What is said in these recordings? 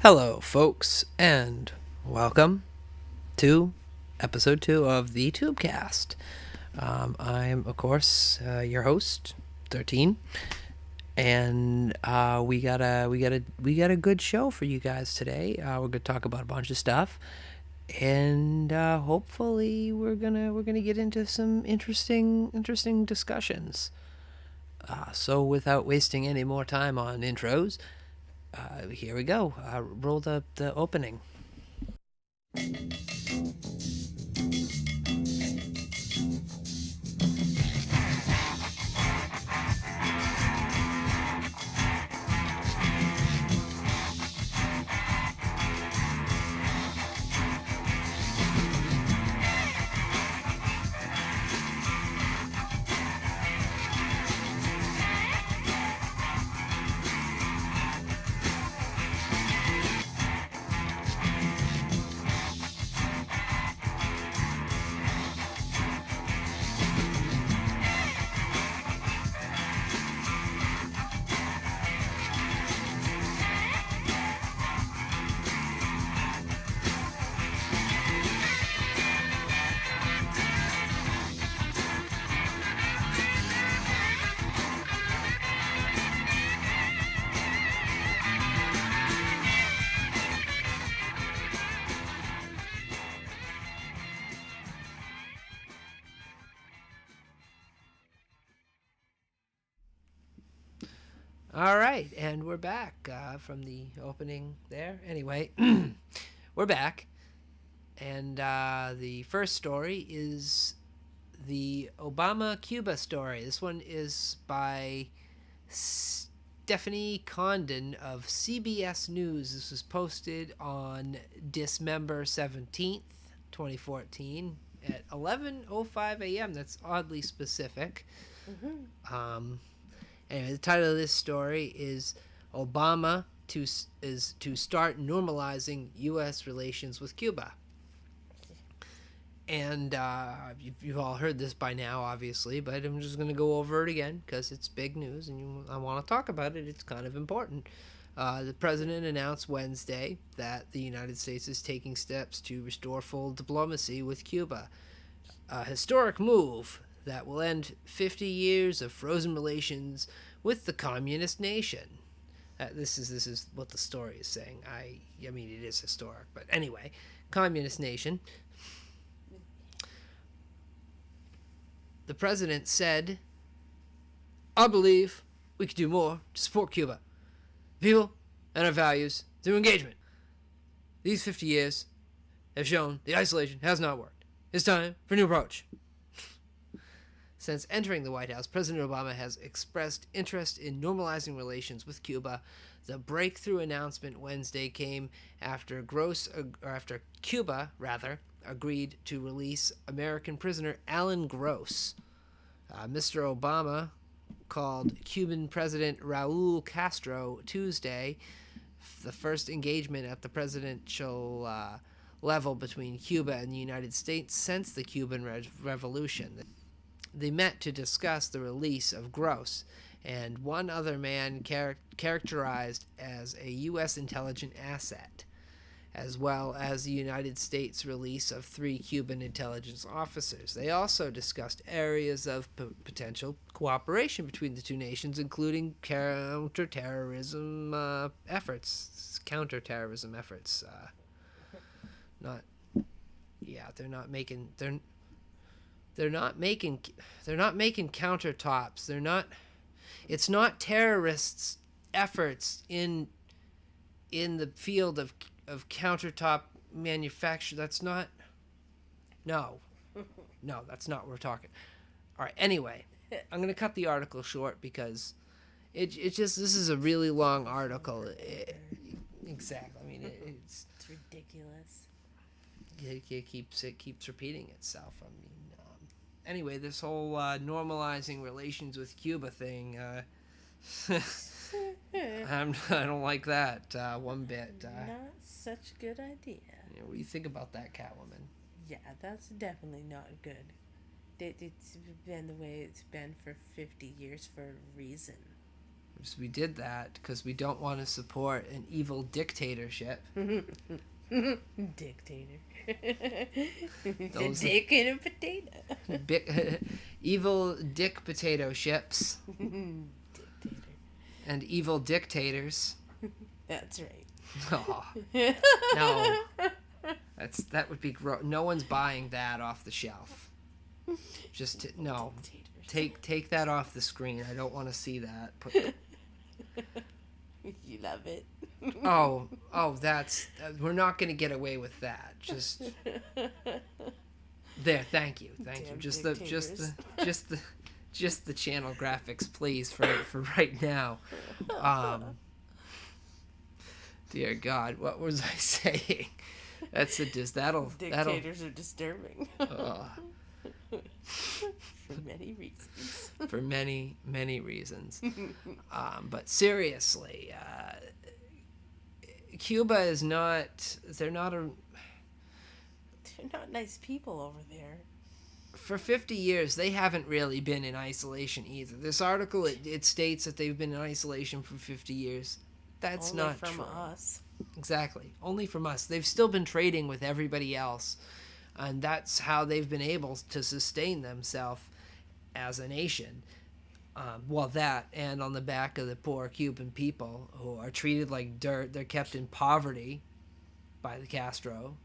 Hello, folks, and welcome to episode 2 of the Tubecast. I'm, of course, your host, 13, and we got a good show for you guys today. We're gonna talk about a bunch of stuff, and hopefully we're gonna get into some interesting discussions. So, without wasting any more time on intros, here we go. Roll the opening. All right, and we're back from the opening there. Anyway, we're back, and the first story is the Obama-Cuba story. This one is by Stephanie Condon of CBS News. This was posted on December 17th, 2014 at 11:05 a.m. That's oddly specific. Anyway, the title of this story is Obama to start normalizing U.S. relations with Cuba. And you've all heard this by now, obviously, but I'm just going to go over it again because it's big news and I want to talk about it. It's kind of important. The president announced Wednesday that the United States is taking steps to restore full diplomacy with Cuba. A historic move that will end 50 years of frozen relations with the communist nation. This is what the story is saying. I mean, it is historic, but anyway, communist nation. The president said, "I believe we could do more to support Cuba, people, and our values through engagement. These 50 years have shown the isolation has not worked. It's time for a new approach." Since entering the White House, President Obama has expressed interest in normalizing relations with Cuba. The breakthrough announcement Wednesday came after Cuba agreed to release American prisoner Alan Gross. Mr. Obama called Cuban President Raul Castro Tuesday the first engagement at the presidential level between Cuba and the United States since the Cuban Revolution. They met to discuss the release of Gross and one other man characterized as a U.S. intelligence asset, as well as the United States release of 3 Cuban intelligence officers. They also discussed areas of potential cooperation between the two nations, including counterterrorism efforts. They're not making countertops. It's not terrorists' efforts in the field of countertop manufacture. That's not. No, that's not what we're talking. All right. Anyway, I'm gonna cut the article short because this is a really long article. Exactly. I mean, it's ridiculous. It keeps repeating itself. I mean. Anyway, this whole normalizing relations with Cuba thing, I don't like that one bit. Not such a good idea. What do you think about that, Catwoman? Yeah, that's definitely not good. It's been the way it's been for 50 years for a reason. So we did that because we don't want to support an evil dictatorship. Dictator. It's a Those dick and a potato. evil dick potato ships Dictator. and evil dictators. That's right. Oh, no, that would be gross. No one's buying that off the shelf. No. Dictators. Take that off the screen. I don't want to see that. You love it. Oh, we're not going to get away with that. Just there. Thank you. Damn Just the channel graphics, please, for right now. Dear God, what was I saying? Dictators are disturbing. Uh, For many reasons. for many reasons. But seriously, Cuba is not. They're not They're not nice people over there. For 50 years, they haven't really been in isolation either. This article, it states that they've been in isolation for 50 years. That's Only not from true. us. Exactly. Only from us. They've still been trading with everybody else. And that's how they've been able to sustain themselves as a nation. That and on the back of the poor Cuban people who are treated like dirt. They're kept in poverty by the Castro.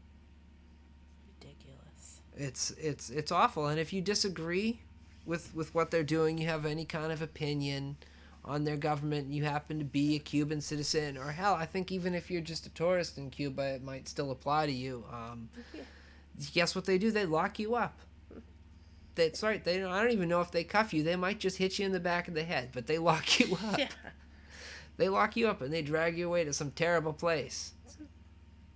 Ridiculous. It's awful. And if you disagree with what they're doing, you have any kind of opinion on their government, you happen to be a Cuban citizen, or hell, I think even if you're just a tourist in Cuba, it might still apply to you. Guess what they do? They lock you up. That's right. I don't even know if they cuff you. They might just hit you in the back of the head, but they lock you up. Yeah. They lock you up and they drag you away to some terrible place.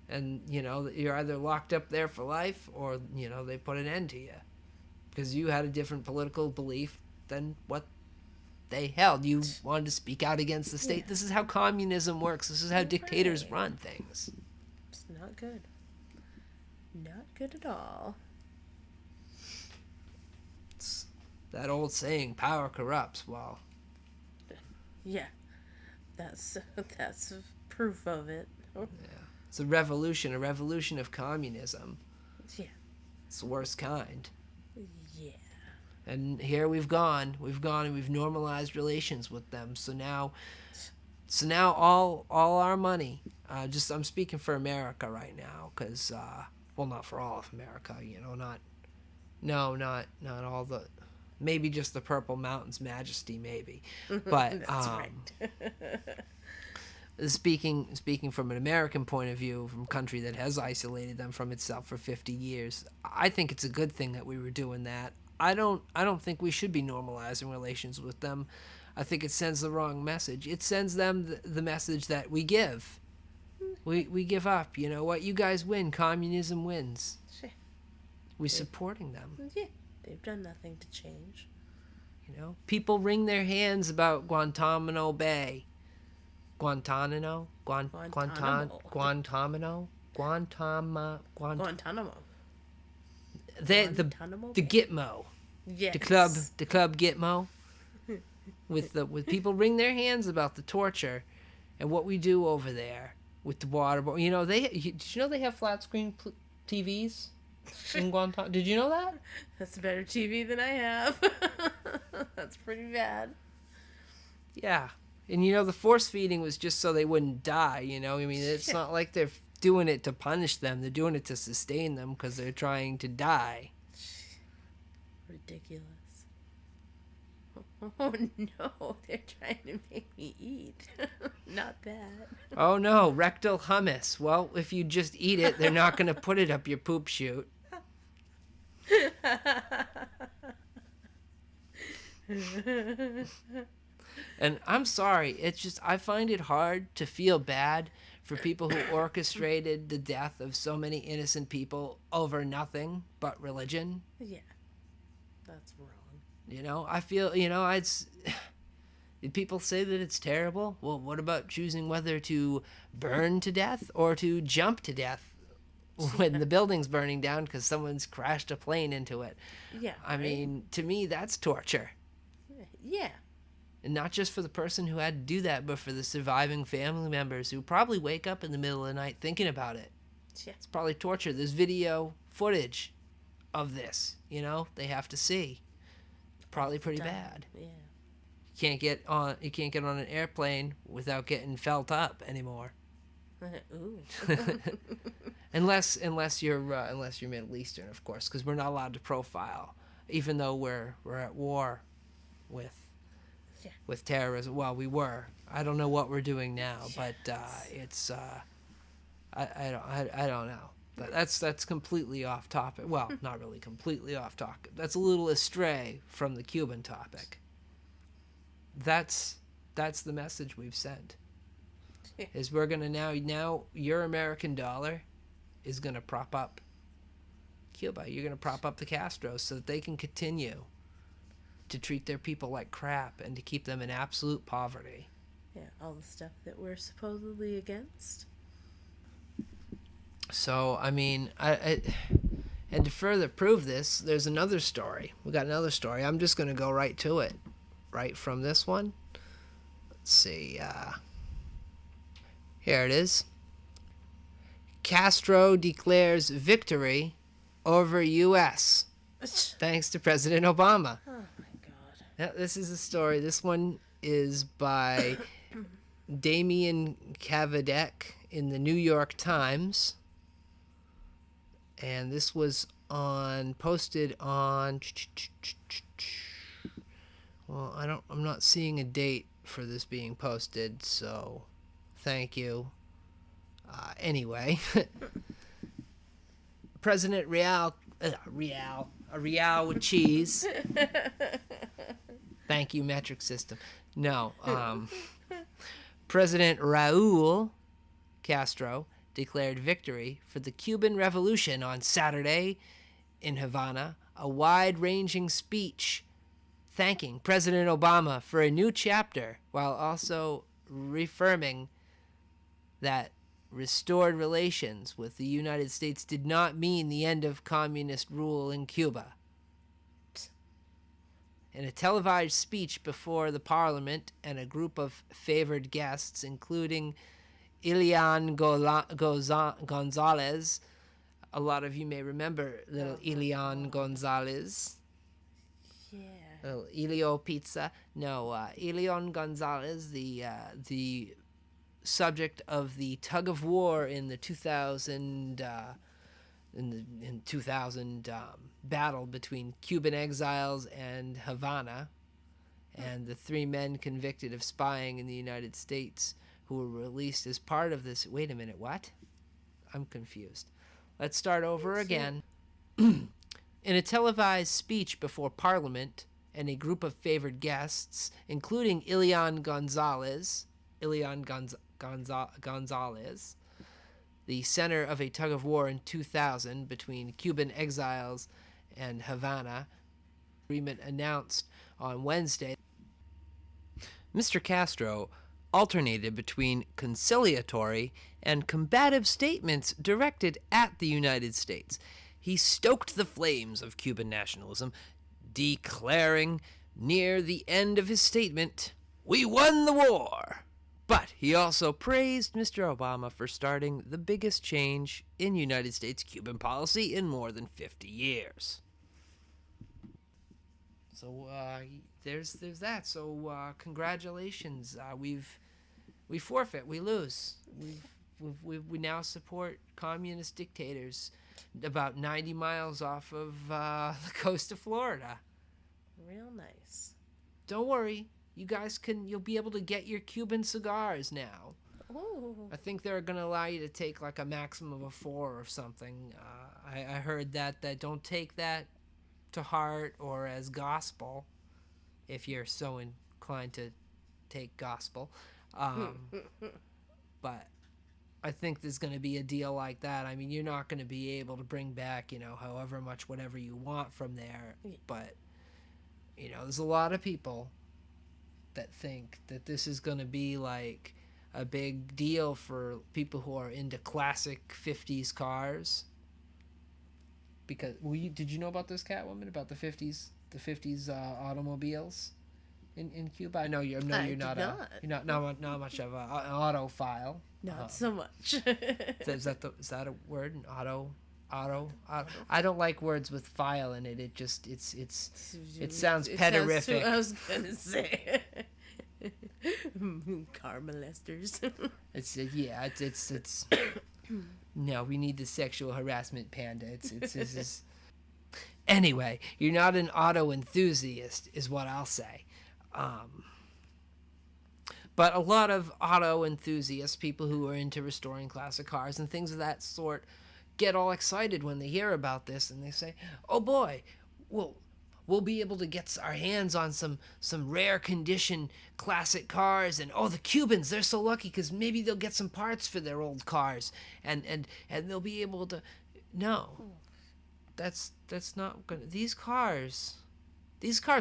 And, you're either locked up there for life or, they put an end to you. Because you had a different political belief than what they held. You wanted to speak out against the state. Yeah. This is how communism works. This is how dictators run things. It's not good. Not good at all. It's that old saying, power corrupts. Well, yeah, that's proof of it. Yeah. It's a revolution of communism. Yeah. It's the worst kind. Yeah. And here we've gone and we've normalized relations with them. So now all our money, I'm speaking for America right now, because not for all of America, not all the, maybe just the Purple Mountain's majesty, maybe, but that's right. Speaking from an American point of view, from a country that has isolated them from itself for 50 years, I think it's a good thing that we were doing that. I don't think we should be normalizing relations with them. I think it sends the wrong message. It sends them the message that we give. We give up. You know what? You guys win. Communism wins. Sure. We're supporting them. Yeah. They've done nothing to change. People wring their hands about Guantanamo Bay. Guantanamo. Guantanamo. The Gitmo. Yes. The club Gitmo. with people wring their hands about the torture and what we do over there with the water. Did you know they have flat screen TVs in Guantanamo? Did you know that? That's better TV than I have. That's pretty bad. Yeah. And the force feeding was just so they wouldn't die, it's not like they're doing it to punish them. They're doing it to sustain them because they're trying to die. Ridiculous. Oh no, they're trying to make me eat. Not that. Oh no, rectal hummus. Well, if you just eat it, they're not going to put it up your poop chute. And I'm sorry, it's just, I find it hard to feel bad for people who orchestrated the death of so many innocent people over nothing but religion. Yeah, that's wrong. I feel, did people say that it's terrible? Well, what about choosing whether to burn to death or to jump to death when the building's burning down because someone's crashed a plane into it? Yeah. I mean, to me, that's torture. Yeah. And not just for the person who had to do that, but for the surviving family members who probably wake up in the middle of the night thinking about it. Yeah. It's probably torture. There's video footage of this, they have to see. Probably pretty bad. Yeah. You can't get on an airplane without getting felt up anymore. Ooh. unless you're Middle Eastern, of course, because we're not allowed to profile, even though we're at war with terrorism. Well, we were. I don't know what we're doing now, but it's I don't know. That's completely off topic. Well, not really completely off topic. That's a little astray from the Cuban topic. That's the message we've sent. Is we're gonna now your American dollar is gonna prop up Cuba. You're gonna prop up the Castros so that they can continue to treat their people like crap and to keep them in absolute poverty. Yeah, all the stuff that we're supposedly against. So, I mean, and to further prove this, there's another story. We got another story. I'm just going to go right to it, right from this one. Let's see. Here it is. Castro declares victory over U.S. thanks to President Obama. Oh, my God. Now, this is a story. This one is by Damian Kavadek in the New York Times. And this was posted on, well, I'm not seeing a date for this being posted, so thank you. Anyway, President Real with cheese. Thank you, metric system. No, President Raul Castro declared victory for the Cuban Revolution on Saturday in Havana, a wide-ranging speech thanking President Obama for a new chapter while also reaffirming that restored relations with the United States did not mean the end of communist rule in Cuba. In a televised speech before the parliament and a group of favored guests, including Elian Gonzalez. A lot of you may remember little Elian Gonzalez. Yeah. Little Elio Pizza. No, Elian Gonzalez, the subject of the tug of war in the 2000 battle between Cuban exiles and Havana, and the 3 men convicted of spying in the United States who were released as part of this. Wait a minute, what? I'm confused. Let's start over again. In a televised speech before Parliament and a group of favored guests, including Elian Gonzalez, the center of a tug of war in 2000 between Cuban exiles and Havana, agreement announced on Wednesday. Mr. Castro alternated between conciliatory and combative statements directed at the United States. He stoked the flames of Cuban nationalism, declaring near the end of his statement, "We won the war." But he also praised Mr. Obama for starting the biggest change in United States Cuban policy in more than 50 years. So there's that. So congratulations. We forfeit. We lose. We now support communist dictators about 90 miles off of the coast of Florida. Real nice. Don't worry. You'll be able to get your Cuban cigars now. Ooh. I think they're going to allow you to take like a maximum of 4 or something. I heard that don't take that to heart or as gospel if you're so inclined to take gospel. But I think there's going to be a deal like that. I mean, you're not going to be able to bring back, however much, whatever you want from there. But, there's a lot of people that think that this is going to be like a big deal for people who are into classic 50s cars. Because did you know about this, Catwoman, about the 50s automobiles? in Cuba? I know you're I you're did not not. not much of an autophile. Not so much. Is that a word? An auto. I don't like words with file in it. It sounds petorific. I was gonna say. Car molesters. It's no, we need the sexual harassment panda. It's anyway. You're not an auto enthusiast, is what I'll say. But a lot of auto enthusiasts, people who are into restoring classic cars and things of that sort, get all excited when they hear about this, and they say, "Oh boy, we'll be able to get our hands on some rare condition classic cars, and oh, the Cubans, they're so lucky because maybe they'll get some parts for their old cars, and they'll be able to." No, that's not gonna. These cars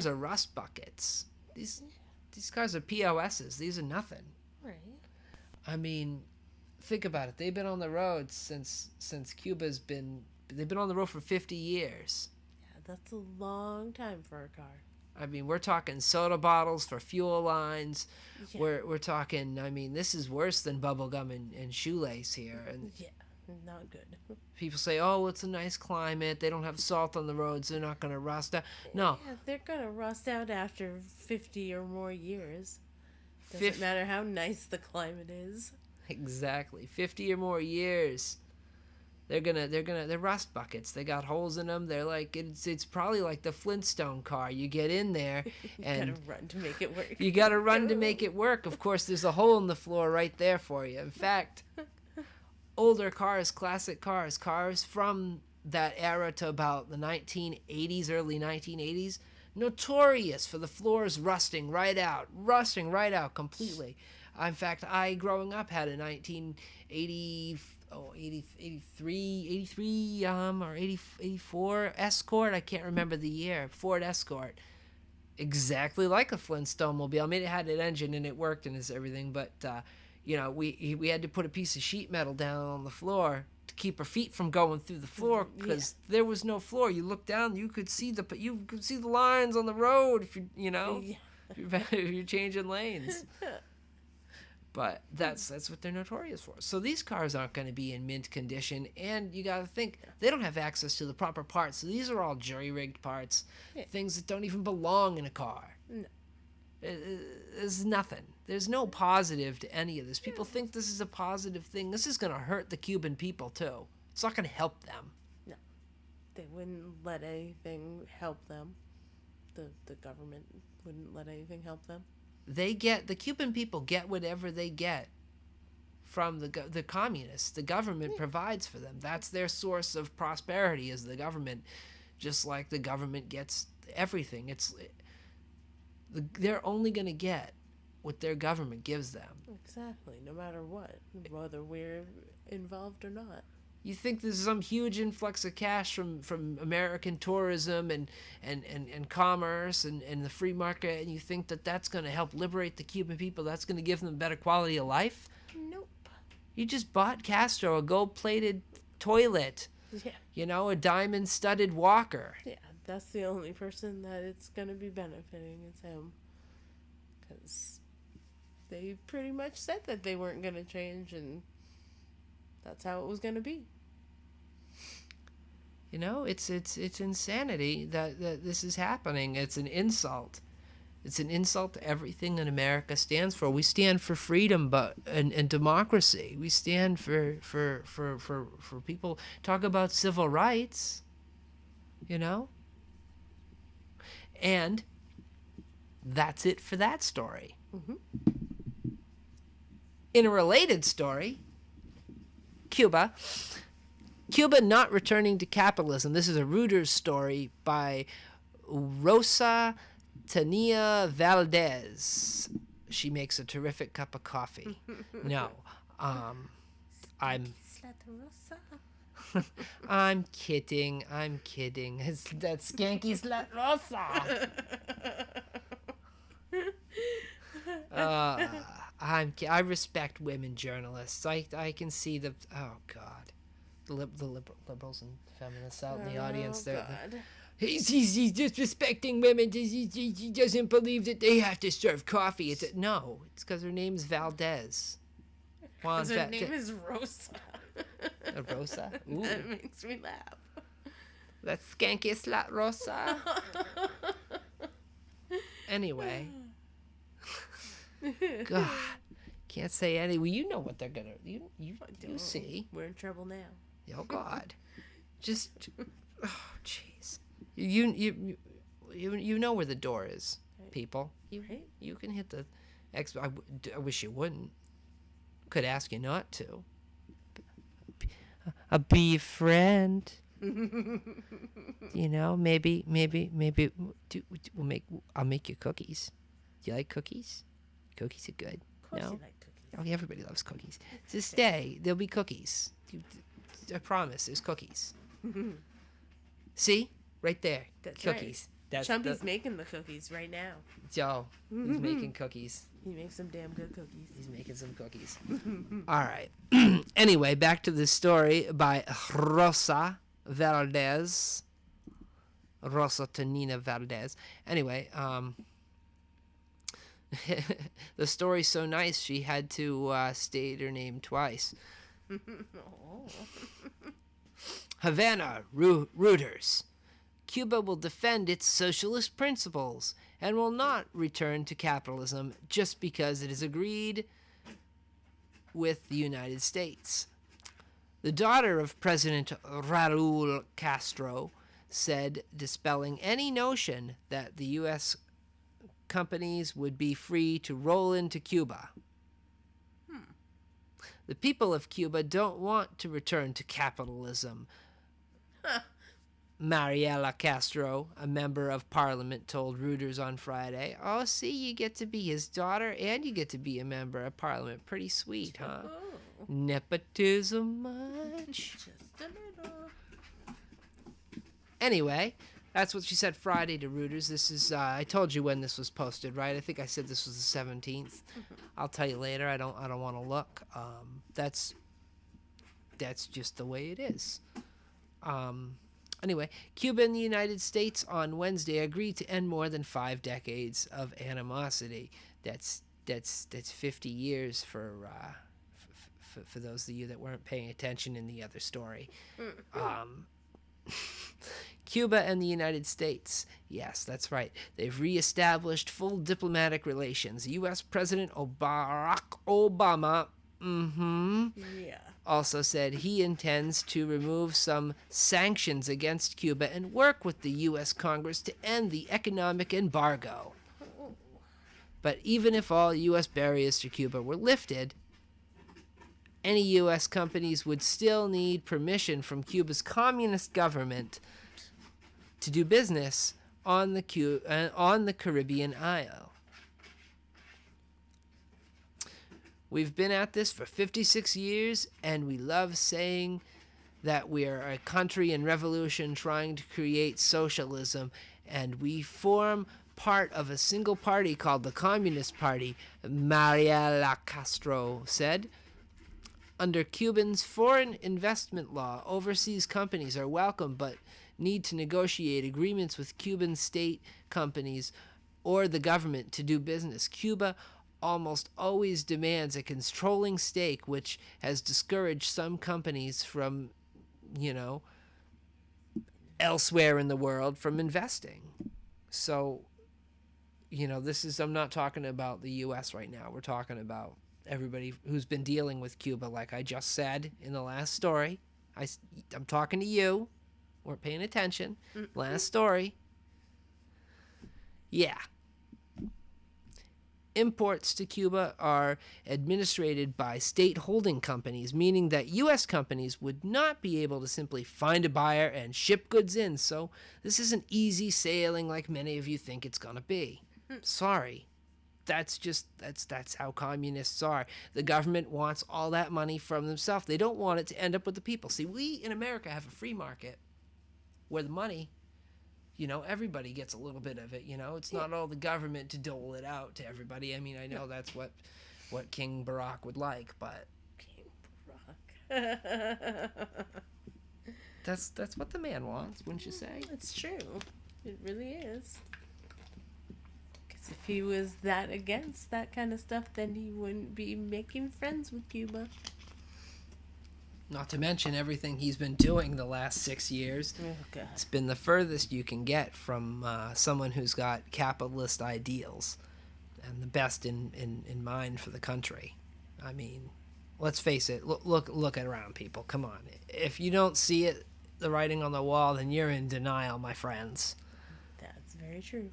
are rust buckets. These cars are POSs. These are nothing. Right. I mean, think about it. They've been on the road since Cuba's been. They've been on the road for 50 years. Yeah, that's a long time for a car. I mean, we're talking soda bottles for fuel lines. Yeah. We're talking. I mean, this is worse than bubblegum and shoelace here. And Yeah, not good. people say, "Oh, it's a nice climate. They don't have salt on the roads. They're not going to rust out." No, Yeah, they're gonna rust out after 50 or more years. Doesn't matter how nice the climate is. exactly. 50 or more years. They're rust buckets. They got holes in them. They're like it's probably like the Flintstone car. You get in there and You gotta run to make it work. you got to run to make it work. Of course, there's a hole in the floor right there for you. In fact, older cars, classic cars from that era to about the 1980s, early 1980s, notorious for the floors rusting right out completely. In fact, I, growing up, had a 83 or 84 Escort. I can't remember the year. Ford Escort. Exactly like a Flintstone mobile. I mean, it had an engine and it worked and everything, but we had to put a piece of sheet metal down on the floor to keep our feet from going through the floor because there was no floor. You look down, you could see the lines on the road if if you're changing lanes. But that's what they're notorious for. So these cars aren't going to be in mint condition, and you got to think they don't have access to the proper parts. So these are all jury-rigged parts, things that don't even belong in a car. No. There's nothing. There's no positive to any of this. People think this is a positive thing. This is going to hurt the Cuban people too. It's not going to help them. No. They wouldn't let anything help them. The government wouldn't let anything help them. The Cuban people get whatever they get from the communists. The government provides for them. That's their source of prosperity, is the government. Just like the government gets everything. They're only going to get what their government gives them. Exactly, no matter what, whether we're involved or not. You think there's some huge influx of cash from American tourism and commerce and the free market, and you think that's going to help liberate the Cuban people, that's going to give them a better quality of life? Nope. You just bought Castro a gold-plated toilet, Yeah. A diamond-studded walker. Yeah, that's the only person that it's going to be benefiting is him. Because they pretty much said that they weren't going to change, and that's how it was going to be. It's insanity that this is happening. It's an insult. It's an insult to everything that America stands for. We stand for freedom, and democracy. We stand for people. Talk about civil rights. And that's it for that story. Mm-hmm. In a related story, Cuba not returning to capitalism. This is a Reuters story by Rosa Tania Valdez. She makes a terrific cup of coffee. No, I'm kidding. It's that skanky slut Rosa. I respect women journalists. I can see the oh God, the liberals and feminists out in the audience. He's disrespecting women. He doesn't believe that they have to serve coffee. No, it's because her name's Valdez. Because her name is Rosa. Rosa? Ooh. That makes me laugh. That skanky slut Rosa. Anyway. God. Can't say any. Well, you know what they're gonna. You see. We're in trouble now. Oh God. Just. Oh jeez. You know where the door is, people. You can hit the. I wish you wouldn't. Could ask you not to. I'll be your friend. You know, maybe I'll make you cookies. Do you like cookies? Cookies are good. Of course No? you like cookies. Oh, everybody loves cookies. Just stay. There'll be cookies. I promise. There's cookies. See, right there. That's cookies. Right. Chumpy's making the cookies right now. Joe, he's making cookies. He makes some damn good cookies. He's making some cookies. All right. Anyway, back to the story by Rosa Valdez. Rosa Tonina Valdez. Anyway, the story's so nice she had to state her name twice. Havana, Reuters. Cuba will defend its socialist principles and will not return to capitalism just because it is agreed with the United States. The daughter of President Raúl Castro said, dispelling any notion that the U.S. companies would be free to roll into Cuba. The people of Cuba don't want to return to capitalism. Mariela Castro, a member of parliament, told Reuters on Friday. Oh, see, you get to be his daughter and you get to be a member of parliament. Pretty sweet, huh? Oh. Nepotism much? Just a little. Anyway, that's what she said Friday to Reuters. This is, I told you when this was posted, right? I think I said this was the 17th. I'll tell you later. I don't want to look. That's just the way it is. Anyway, Cuba and the United States on Wednesday agreed to end more than 5 decades of animosity. That's 50 years for those of you that weren't paying attention in the other story. Cuba and the United States. Yes, that's right. They've reestablished full diplomatic relations. U.S. President Barack Obama Yeah. also said he intends to remove some sanctions against Cuba and work with the U.S. Congress to end the economic embargo. But even if all U.S. barriers to Cuba were lifted, any U.S. companies would still need permission from Cuba's communist government to do business on the Caribbean isle. We've been at this for 56 years, and we love saying that we are a country in revolution trying to create socialism, and we form part of a single party called the Communist Party, Mariela Castro said. Under Cuban's foreign investment law, overseas companies are welcome but need to negotiate agreements with Cuban state companies or the government to do business. Cuba almost always demands a controlling stake, which has discouraged some companies from, elsewhere in the world from investing. So, I'm not talking about the U.S. right now. We're talking about everybody who's been dealing with Cuba, like I just said in the last story. I'm talking to you. Weren't paying attention. Last story. Yeah. Imports to Cuba are administered by state holding companies, meaning that U.S. companies would not be able to simply find a buyer and ship goods in. So this isn't easy sailing like many of you think it's going to be. Sorry. That's how communists are. The government wants all that money from themselves. They don't want it to end up with the people. See, we in America have a free market where the money, everybody gets a little bit of it. It's not all the government to dole it out to everybody. I mean, I know that's what King Barack would like, but King Barack. That's what the man wants, wouldn't you say? It's true. It really is. Because if he was that against that kind of stuff, then he wouldn't be making friends with Cuba. Not to mention everything he's been doing the last 6 years. Oh, God. It's been the furthest you can get from someone who's got capitalist ideals and the best in mind for the country. I mean, let's face it. Look around, people. Come on. If you don't see it, the writing on the wall, then you're in denial, my friends. That's very true.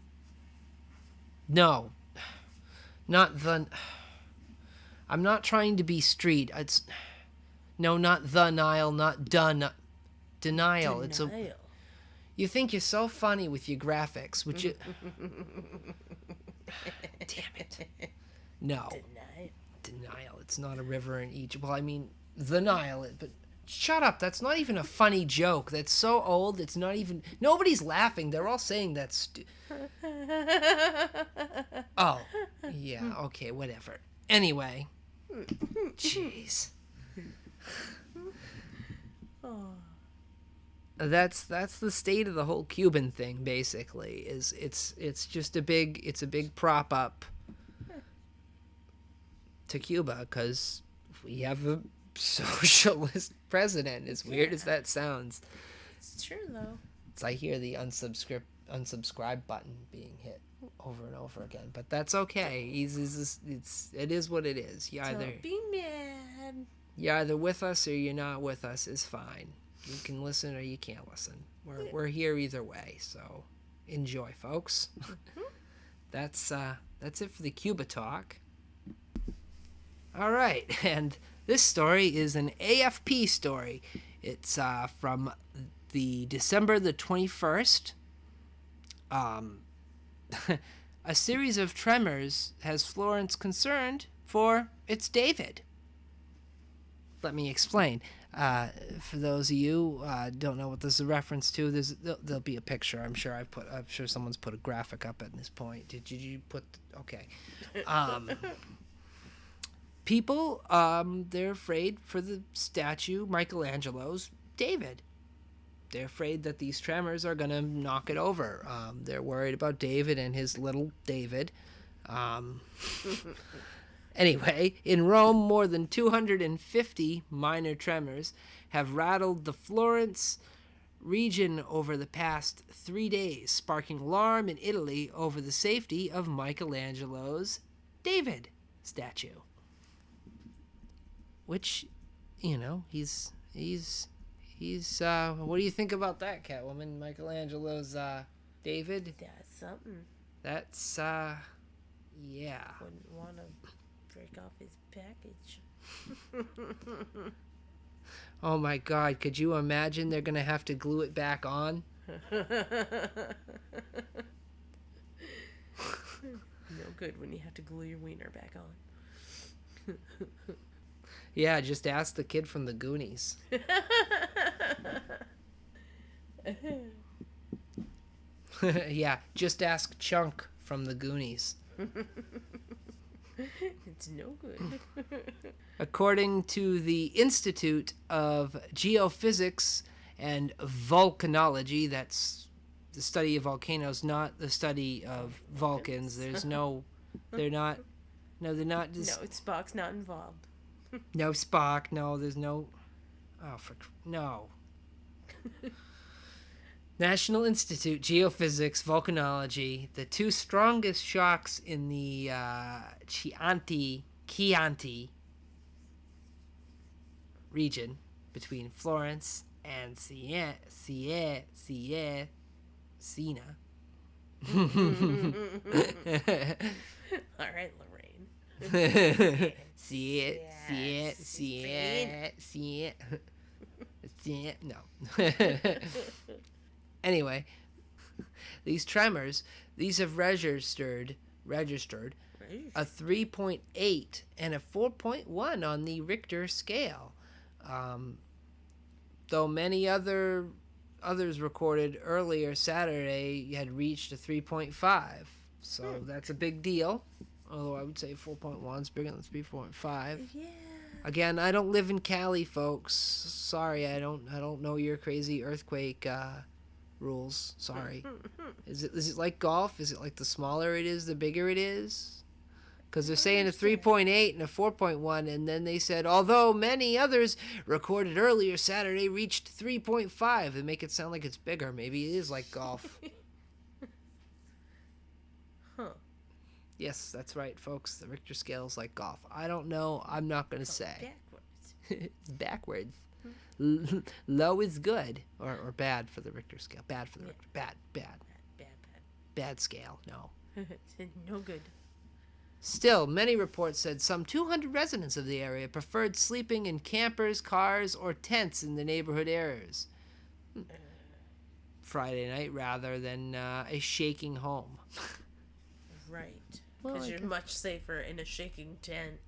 No, not the. I'm not trying to be street. It's no, not the Nile, not done. Denial. It's a. You think you're so funny with your graphics, which you. Damn it. No. Denial. It's not a river in Egypt. Well, I mean, the Nile, but shut up. That's not even a funny joke. That's so old. It's not even. Nobody's laughing. They're all saying that's. Oh, yeah. Okay, whatever. Anyway. Jeez. Oh. That's the state of the whole Cuban thing. Basically, is it's just a big prop up to Cuba because we have a socialist president. As weird as that sounds, It's true though. it's I hear the unsubscribe button being hit over and over again, but that's okay. It is what it is. Don't be mad. You're either with us or you're not with us is fine. You can listen or you can't listen. We're here either way, so enjoy, folks. That's it for the Cuba talk. All right, and this story is an AFP story. It's from the December the 21st. A series of tremors has Florence concerned for its David. Let me explain. For those of you don't know what this is a reference to, there'll be a picture. I'm sure someone's put a graphic up at this point. Did you put? Okay. People, they're afraid for the statue, Michelangelo's David. They're afraid that these tremors are gonna knock it over. They're worried about David and his little David. Anyway, in Rome, more than 250 minor tremors have rattled the Florence region over the past 3 days, sparking alarm in Italy over the safety of Michelangelo's David statue. Which, he's what do you think about that, Catwoman? Michelangelo's David? That's something. That's yeah. Wouldn't want to break off his package. Oh my God, could you imagine they're gonna have to glue it back on? No good when you have to glue your wiener back on. Yeah, just ask the kid from the Goonies. Yeah, just ask Chunk from the Goonies. It's no good. According to the Institute of Geophysics and Volcanology, that's the study of volcanoes, not the study of Vulcans. There's no, they're not just... No, Spock's not involved. No Spock, no, there's no... Oh, no. National Institute, Geophysics, Volcanology, the two strongest shocks in the Chianti region between Florence and Siena. All right, Lorraine. See it. No. Anyway, these tremors, these have registered a 3.8 and a 4.1 on the Richter scale. Though many others recorded earlier Saturday had reached a 3.5. So that's a big deal. Although I would say 4.1 is bigger than 3.5. Yeah, Again, I don't live in Cali, folks. Sorry, I don't know your crazy earthquake rules. Sorry. Is it like golf? Is it like the smaller it is, the bigger it is? Because they're saying a 3.8 and a 4.1, and then they said, although many others recorded earlier Saturday reached 3.5, they make it sound like it's bigger. Maybe it is like golf. Huh. Yes, that's right, folks. The Richter scale is like golf. I don't know. I'm not going to say. Backwards. It's backwards. Low is good or bad for the Richter scale. Bad for the Richter. Bad. Bad scale. No. No good. Still, many reports said some 200 residents of the area preferred sleeping in campers, cars, or tents in the neighborhood areas Friday night rather than a shaking home. Right. Well, Because I you're guess- much safer in a shaking tent.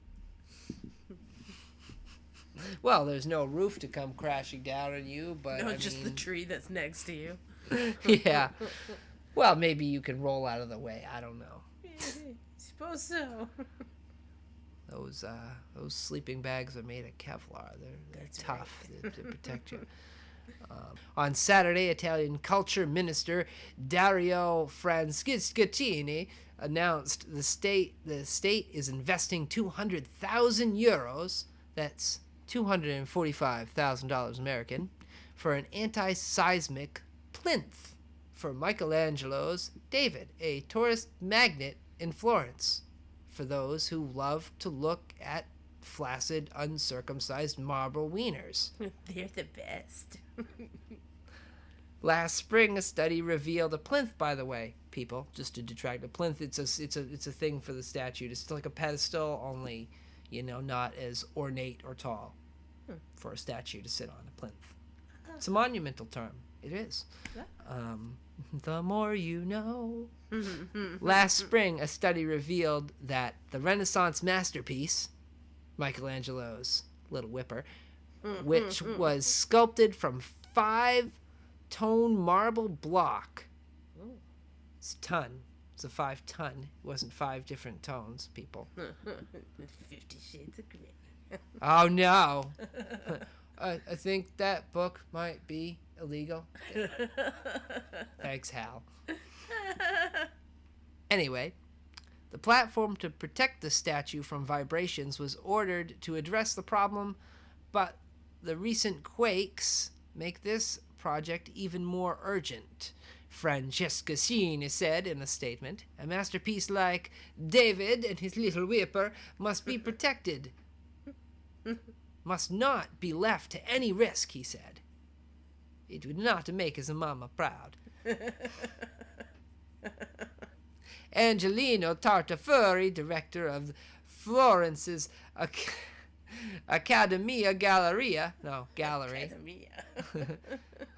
Well, there's no roof to come crashing down on you, but No, I just the mean, tree that's next to you. yeah. Well, maybe you can roll out of the way. I don't know. Suppose so. Those sleeping bags are made of Kevlar. They're That's tough to protect you. On Saturday, Italian culture minister Dario Franceschettini announced the state is investing 200,000 euros. That's $245,000 American for an anti-seismic plinth for Michelangelo's David, a tourist magnet in Florence, for those who love to look at flaccid, uncircumcised marble wieners. They're the best. Last spring, a study revealed a plinth. By the way, people, just to detract, a plinth. It's a thing for the statue. It's like a pedestal, only, not as ornate or tall, for a statue to sit on. A plinth. It's a monumental term. It is. The more you know. Last spring, a study revealed that the Renaissance masterpiece, Michelangelo's Little Whipper, which was sculpted from 5-tone marble block. It's a ton. It's a 5-ton. It wasn't 5 different tones, people. 50 Shades of Grey. Oh, no. I think that book might be illegal. Thanks, Hal. Anyway, the platform to protect the statue from vibrations was ordered to address the problem, but the recent quakes make this project even more urgent. Franceschettini said in a statement, a masterpiece like David and his Little Whipper must be protected. Must not be left to any risk, he said. It would not make his mama proud. Angelino Tartafuri, director of Florence's Accademia Galleria. No, gallery.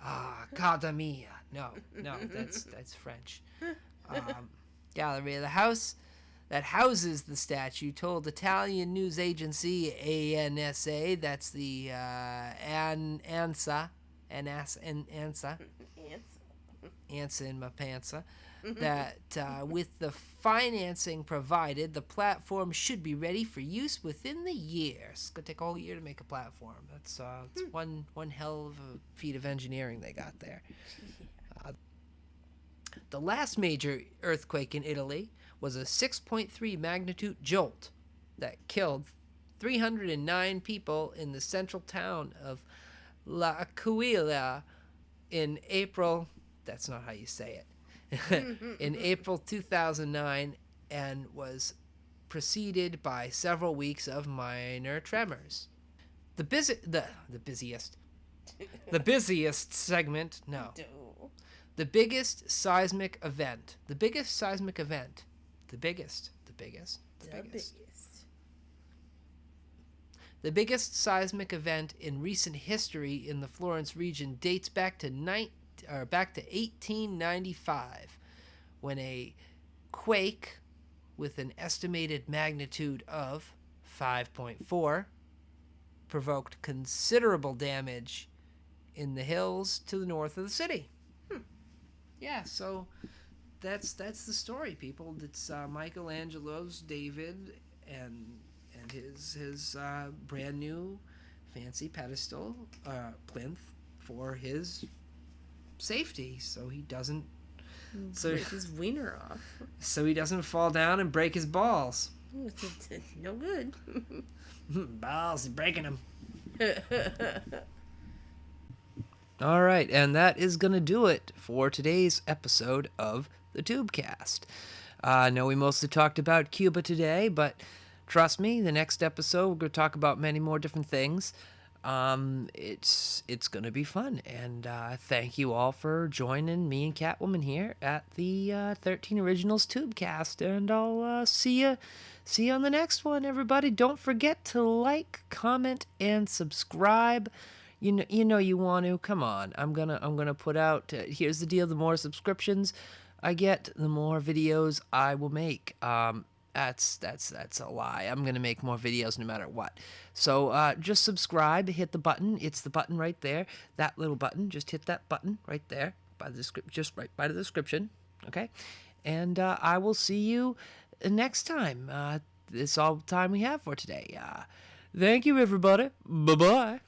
Accademia. No, that's French. Galleria. The house that houses the statue told Italian news agency ANSA, that's the ANSA in my pantsa, that with the financing provided, the platform should be ready for use within the year. It's going to take a whole year to make a platform. That's one hell of a feat of engineering they got there. The last major earthquake in Italy was a 6.3 magnitude jolt that killed 309 people in the central town of L'Aquila in April. That's not how you say it. In April 2009, and was preceded by several weeks of minor tremors. The busiest segment. No. The biggest seismic event. The biggest seismic event in recent history in the Florence region dates back to 1895, when a quake with an estimated magnitude of 5.4 provoked considerable damage in the hills to the north of the city. Yeah, so that's the story, people. It's Michelangelo's David and and his brand new fancy pedestal plinth for his safety, so he doesn't break his wiener off. so he doesn't fall down and break his balls. It's no good. Balls, he's breaking them. All right, and that is going to do it for today's episode of the Tubecast. I know we mostly talked about Cuba today, but trust me, the next episode we're going to talk about many more different things. It's going to be fun, and thank you all for joining me and Catwoman here at the 13 Originals Tubecast, and I'll see you on the next one, everybody. Don't forget to like, comment, and subscribe. You know you want to. Come on, I'm gonna put out. Here's the deal: the more subscriptions I get, the more videos I will make. That's a lie. I'm gonna make more videos no matter what. So just subscribe, hit the button. It's the button right there. That little button. Just hit that button right there by the just right by the description. Okay, and I will see you next time. This is all the time we have for today. Thank you, everybody. Bye bye.